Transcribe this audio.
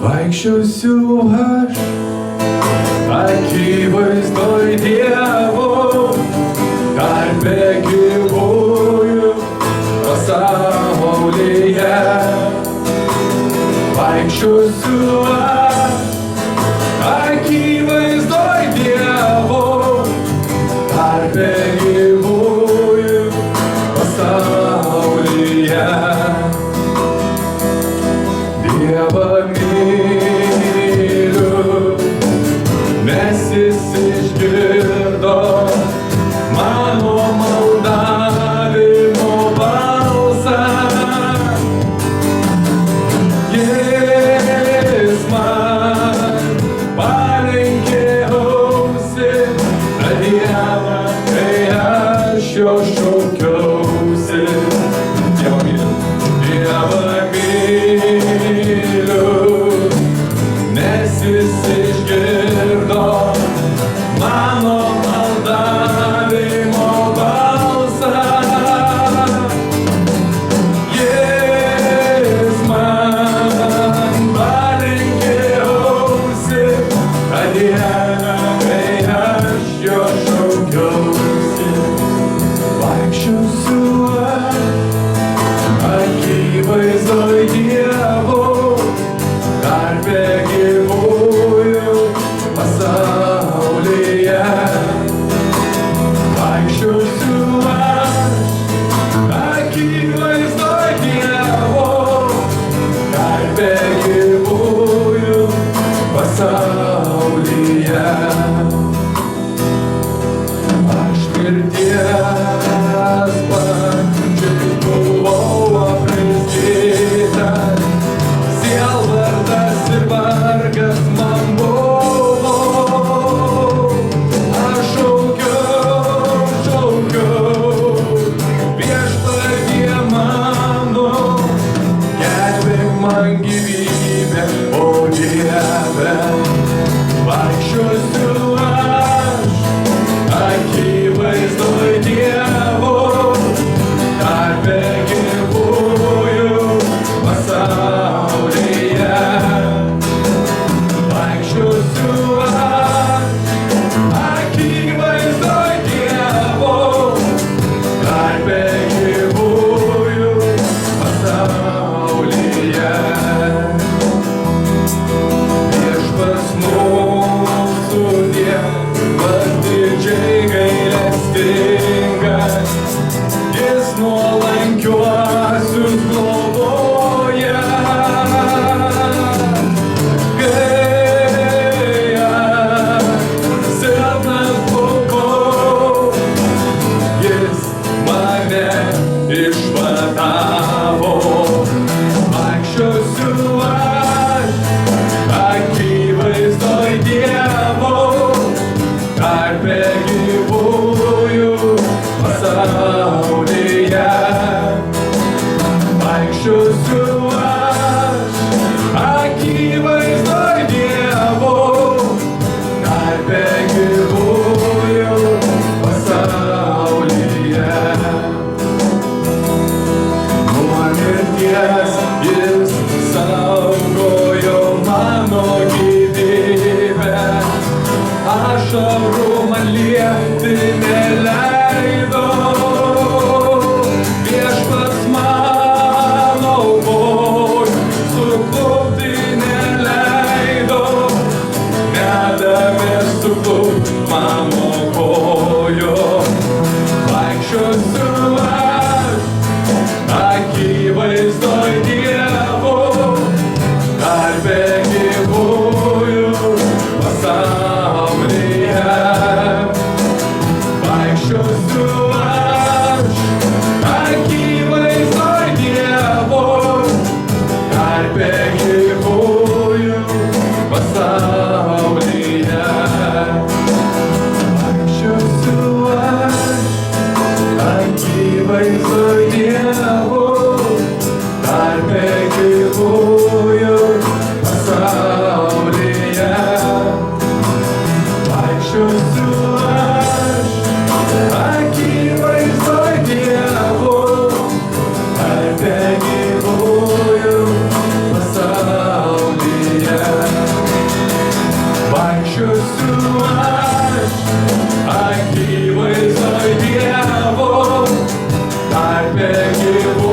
Vaikščiosiu aš akivaizdoj Dievo, tarpe gyvųjų pasaulyje. Vaikščiosiu aš akivaizdoj Dievo, tarpe gyvųjų pasaulyje. Dievą myliu, nes jis išgirdo mano maldavimo balsą. Jis man palenkė ausį, tą dieną, kai aš jo šaukiausi. Dievą myliu, nes jis išgirdo mano maldavimo balsą. Jis man palenkė ausį, tą dieną, kai aš jo šaukiausi. Vaikščiosiu aš akivaizdoj Dievo, tarpe gyvųjų pasaulyje. Vaikščiosiu aš akivaizdoj Dievo, tarpe gyvųjų pasaulyje. Aš mirties pačiai buvau apraizgytas, sielvartas ir vargas man buvo. Aš šaukiau, viešpatie mano, gelbėk man gyvybę, o Dieve. Vaikščiosiu aš akivaizdoj Dievo, tarpe gyvųjų pasaulyje. Vaikščiosiu aš akivaizdoj Dievo, tarpe gyvųjų pasaulyje. Viešpats mūsų Dievas didžiai gailestingas, jis nuolankiuosius globoja. Kai aš silpnas buvau, jis mane išvadavo. Vaikščiosiu aš akivaizdoj Dievo, tarpe gyvųjų pasaulyje. Vaikščiosiu aš akivaizdoj Dievo, tarpe gyvųjų pasaulyje. Nuo mirties jis saugojo mano gyvybę, ašarų man lieti neleido. Viešpats mano aukoj suklupti neleido, nedavė suklupt mano kojo. Vaikščiosiu aš akivaizdoj Dievo, tarpe gyvųjų pasaulyje. Vaikščiosiu aš akivaizdoj Dievo, tarpe gyvųjų pasaulyje. Vaikščiosiu aš akivaizdoj Dievo, tarpe gyvųjų pasaulyje. Vaikščiosiu aš akivaizdoj Dievo, tarpe gyvųjų pasaulyje. 날 뺏기고